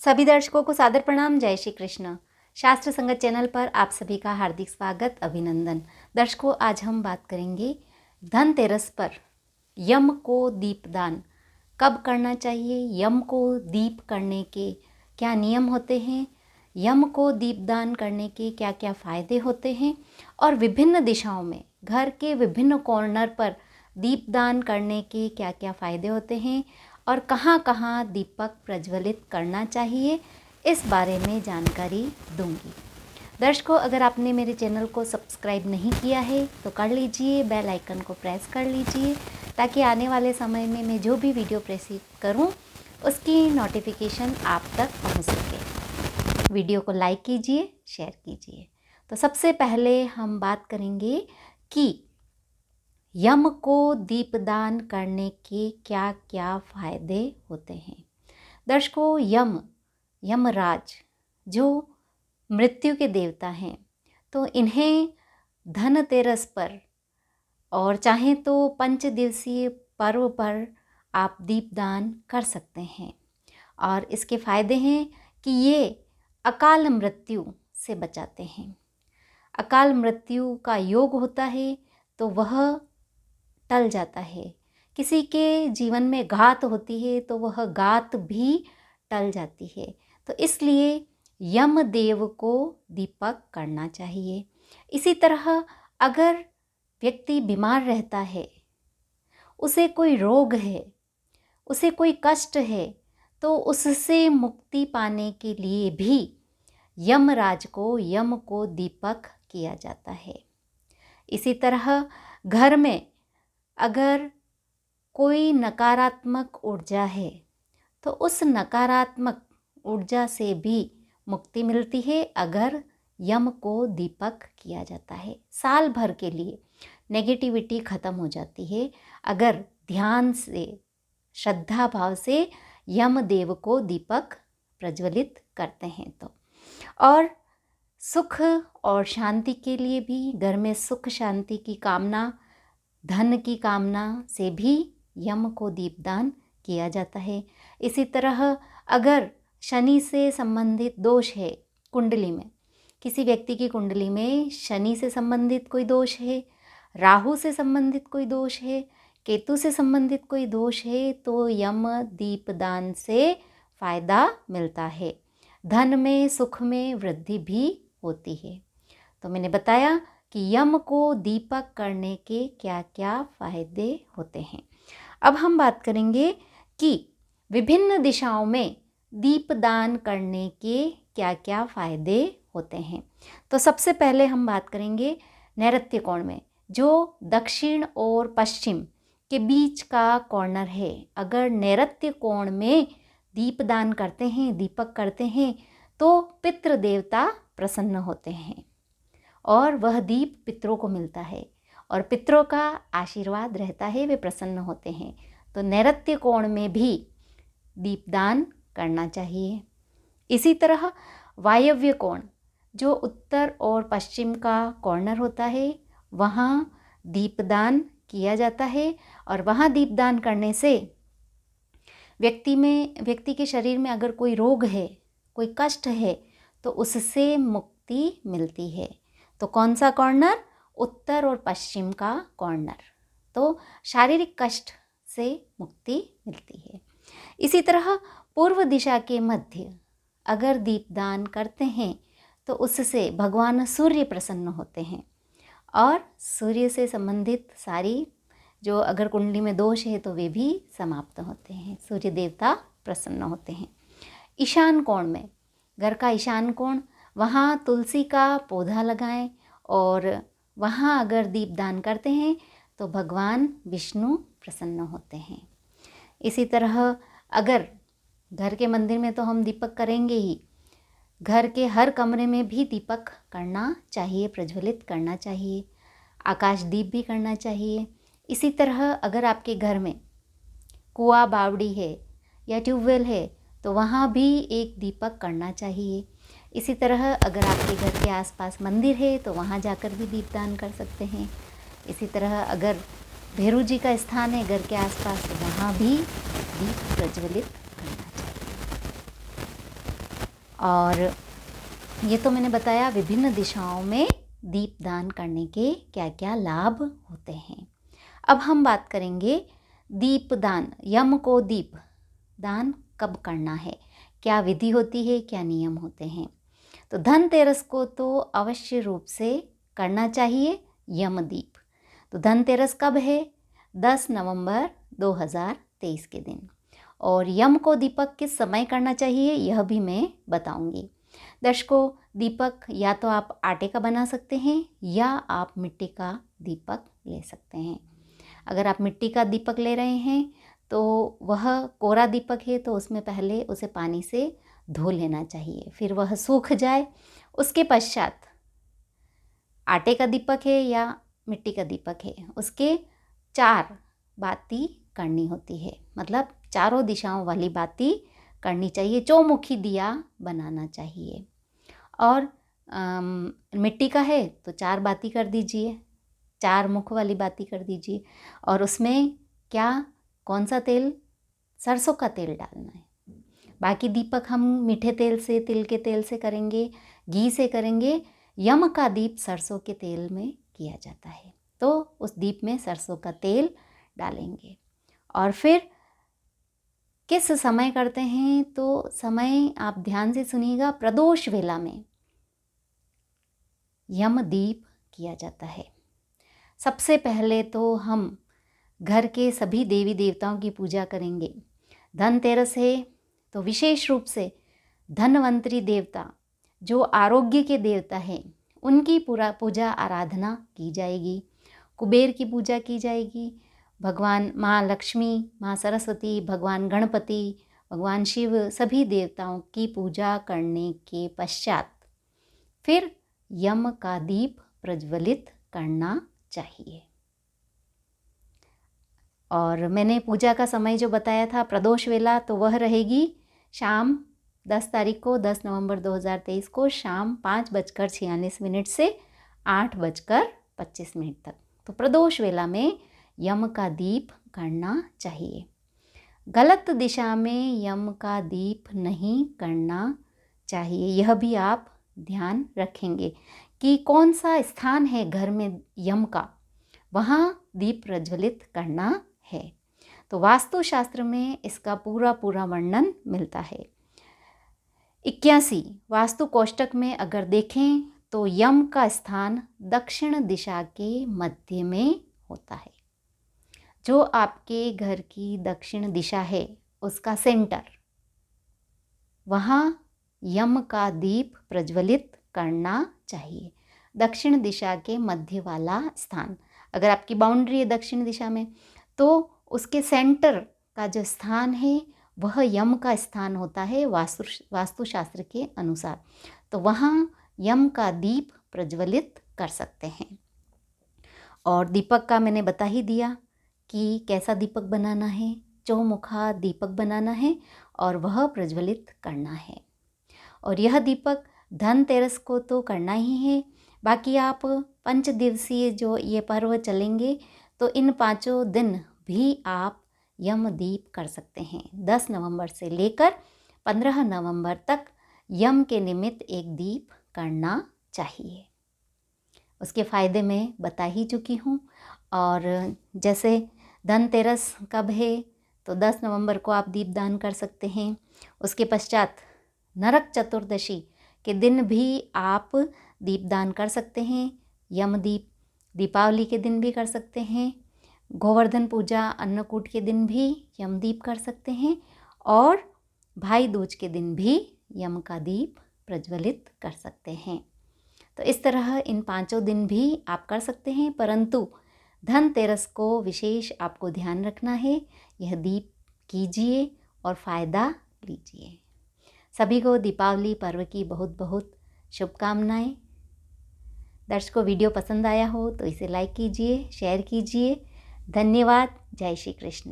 सभी दर्शकों को सादर प्रणाम। जय श्री कृष्ण। शास्त्र संगत चैनल पर आप सभी का हार्दिक स्वागत, अभिनंदन। दर्शकों, आज हम बात करेंगे धनतेरस पर यम को दीपदान कब करना चाहिए, यम को दीप करने के क्या नियम होते हैं, यम को दीपदान करने के क्या क्या फ़ायदे होते हैं और विभिन्न दिशाओं में घर के विभिन्न कॉर्नर पर दीपदान करने के क्या क्या फ़ायदे होते हैं और कहाँ कहाँ दीपक प्रज्वलित करना चाहिए, इस बारे में जानकारी दूंगी। दर्शकों, अगर आपने मेरे चैनल को सब्सक्राइब नहीं किया है तो कर लीजिए, बेल आइकन को प्रेस कर लीजिए ताकि आने वाले समय में मैं जो भी वीडियो प्रस्तुत करूं उसकी नोटिफिकेशन आप तक पहुंच सके। वीडियो को लाइक कीजिए, शेयर कीजिए। तो सबसे पहले हम बात करेंगे कि यम को दीपदान करने के क्या क्या फ़ायदे होते हैं। दर्शकों, यमराज जो मृत्यु के देवता हैं, तो इन्हें धनतेरस पर और चाहें तो 5 दिवसीय पर्व पर आप दीपदान कर सकते हैं। और इसके फ़ायदे हैं कि ये अकाल मृत्यु से बचाते हैं। अकाल मृत्यु का योग होता है तो वह टल जाता है। किसी के जीवन में घात होती है तो वह घात भी टल जाती है। तो इसलिए यमदेव को दीपक करना चाहिए। इसी तरह अगर व्यक्ति बीमार रहता है, उसे कोई रोग है, उसे कोई कष्ट है, तो उससे मुक्ति पाने के लिए भी यमराज को, यम को दीपक किया जाता है। इसी तरह घर में अगर कोई नकारात्मक ऊर्जा है तो उस नकारात्मक ऊर्जा से भी मुक्ति मिलती है अगर यम को दीपक किया जाता है। साल भर के लिए नेगेटिविटी ख़त्म हो जाती है अगर ध्यान से, श्रद्धा भाव से यमदेव को दीपक प्रज्वलित करते हैं तो। और सुख और शांति के लिए भी, घर में सुख शांति की कामना, धन की कामना से भी यम को दीपदान किया जाता है। इसी तरह अगर शनि से संबंधित दोष है कुंडली में, किसी व्यक्ति की कुंडली में शनि से संबंधित कोई दोष है, राहु से संबंधित कोई दोष है, केतु से संबंधित कोई दोष है, तो यम दीपदान से फ़ायदा मिलता है। धन में, सुख में वृद्धि भी होती है। तो मैंने बताया कि यम को दीपक करने के क्या क्या फ़ायदे होते हैं। अब हम बात करेंगे कि विभिन्न दिशाओं में दीपदान करने के क्या क्या फ़ायदे होते हैं। तो सबसे पहले हम बात करेंगे नैऋत्य कोण में, जो दक्षिण और पश्चिम के बीच का कॉर्नर है। अगर नैऋत्य कोण में दीपदान करते हैं, दीपक करते हैं, तो पितृ देवता प्रसन्न होते हैं और वह दीप पितरों को मिलता है और पितरों का आशीर्वाद रहता है, वे प्रसन्न होते हैं। तो नैऋत्य कोण में भी दीपदान करना चाहिए। इसी तरह वायव्य कोण, जो उत्तर और पश्चिम का कॉर्नर होता है, वहाँ दीपदान किया जाता है और वहाँ दीपदान करने से व्यक्ति के शरीर में अगर कोई रोग है, कोई कष्ट है, तो उससे मुक्ति मिलती है। तो कौन सा कॉर्नर? उत्तर और पश्चिम का कॉर्नर। तो शारीरिक कष्ट से मुक्ति मिलती है। इसी तरह पूर्व दिशा के मध्य अगर दीपदान करते हैं तो उससे भगवान सूर्य प्रसन्न होते हैं और सूर्य से संबंधित सारी जो अगर कुंडली में दोष है तो वे भी समाप्त होते हैं। सूर्य देवता प्रसन्न होते हैं। ईशान कोण में, घर का ईशान कोण, वहाँ तुलसी का पौधा लगाएं और वहाँ अगर दीपदान करते हैं तो भगवान विष्णु प्रसन्न होते हैं। इसी तरह अगर घर के मंदिर में तो हम दीपक करेंगे ही, घर के हर कमरे में भी दीपक करना चाहिए, प्रज्वलित करना चाहिए, आकाश दीप भी करना चाहिए। इसी तरह अगर आपके घर में कुआं बावड़ी है या ट्यूबवेल है तो वहाँ भी एक दीपक करना चाहिए। इसी तरह अगर आपके घर के आसपास मंदिर है तो वहाँ जाकर भी दीपदान कर सकते हैं। इसी तरह अगर भैरू जी का स्थान है घर के आसपास तो वहाँ भी दीप प्रज्वलित करना चाहिए। और ये तो मैंने बताया विभिन्न दिशाओं में दीपदान करने के क्या क्या लाभ होते हैं। अब हम बात करेंगे दीपदान, यम को दीप दान कब करना है, क्या विधि होती है, क्या नियम होते हैं। तो धनतेरस को तो अवश्य रूप से करना चाहिए यमदीप। तो धनतेरस कब है? 10 नवंबर 2023 के दिन। और यम को दीपक किस समय करना चाहिए यह भी मैं बताऊंगी। दर्शकों, दीपक या तो आप आटे का बना सकते हैं या आप मिट्टी का दीपक ले सकते हैं। अगर आप मिट्टी का दीपक ले रहे हैं तो वह कोरा दीपक है, तो उसमें पहले उसे पानी से धो लेना चाहिए, फिर वह सूख जाए। उसके पश्चात आटे का दीपक है या मिट्टी का दीपक है, उसके 4 बाती करनी होती है, मतलब चारों दिशाओं वाली बाती करनी चाहिए। चौमुखी दिया बनाना चाहिए। और मिट्टी का है तो 4 बाती कर दीजिए, 4 मुख वाली बाती कर दीजिए। और उसमें क्या, कौन सा तेल? सरसों का तेल डालना है। बाकी दीपक हम मीठे तेल से, तिल के तेल से करेंगे, घी से करेंगे। यम का दीप सरसों के तेल में किया जाता है, तो उस दीप में सरसों का तेल डालेंगे। और फिर किस समय करते हैं? तो समय आप ध्यान से सुनिएगा। प्रदोष वेला में यम दीप किया जाता है। सबसे पहले तो हम घर के सभी देवी देवताओं की पूजा करेंगे। धनतेरस है तो विशेष रूप से धनवंतरी देवता, जो आरोग्य के देवता हैं, उनकी पूजा आराधना की जाएगी। कुबेर की पूजा की जाएगी। भगवान माँ लक्ष्मी, माँ सरस्वती, भगवान गणपति, भगवान शिव, सभी देवताओं की पूजा करने के पश्चात फिर यम का दीप प्रज्वलित करना चाहिए। और मैंने पूजा का समय जो बताया था प्रदोष वेला, तो वह रहेगी शाम 10 तारीख को, 10 नवंबर 2023 को शाम 5:46 से 8:25 तक। तो प्रदोष वेला में यम का दीप करना चाहिए। गलत दिशा में यम का दीप नहीं करना चाहिए। यह भी आप ध्यान रखेंगे कि कौन सा स्थान है घर में यम का, वहाँ दीप प्रज्वलित करना है। तो वास्तुशास्त्र में इसका पूरा वर्णन मिलता है। 81 वास्तु कोष्टक में अगर देखें तो यम का स्थान दक्षिण दिशा के मध्य में होता है। जो आपके घर की दक्षिण दिशा है उसका सेंटर, वहाँ यम का दीप प्रज्वलित करना चाहिए। दक्षिण दिशा के मध्य वाला स्थान, अगर आपकी बाउंड्री है दक्षिण दिशा में, तो उसके सेंटर का जो स्थान है वह यम का स्थान होता है वास्तुशास्त्र के अनुसार। तो वहाँ यम का दीप प्रज्वलित कर सकते हैं। और दीपक का मैंने बता ही दिया कि कैसा दीपक बनाना है। चौमुखा दीपक बनाना है और वह प्रज्वलित करना है। और यह दीपक धनतेरस को तो करना ही है। बाकी आप 5 दिवसीय जो ये पर्व चलेंगे, तो इन 5 दिन भी आप यम दीप कर सकते हैं। 10 नवंबर से लेकर 15 नवंबर तक यम के निमित्त एक दीप करना चाहिए। उसके फ़ायदे मैं बता ही चुकी हूँ। और जैसे धनतेरस कब है, तो 10 नवंबर को आप दीपदान कर सकते हैं। उसके पश्चात नरक चतुर्दशी के दिन भी आप दीपदान कर सकते हैं। यमदीप दीपावली के दिन भी कर सकते हैं। गोवर्धन पूजा अन्नकूट के दिन भी यमदीप कर सकते हैं। और भाई दूज के दिन भी यम का दीप प्रज्वलित कर सकते हैं। तो इस तरह इन 5 दिन भी आप कर सकते हैं, परंतु धनतेरस को विशेष आपको ध्यान रखना है। यह दीप कीजिए और फ़ायदा लीजिए। सभी को दीपावली पर्व की बहुत बहुत शुभकामनाएं। दर्शकों, वीडियो पसंद आया हो तो इसे लाइक कीजिए, शेयर कीजिए। धन्यवाद। जय श्री कृष्ण।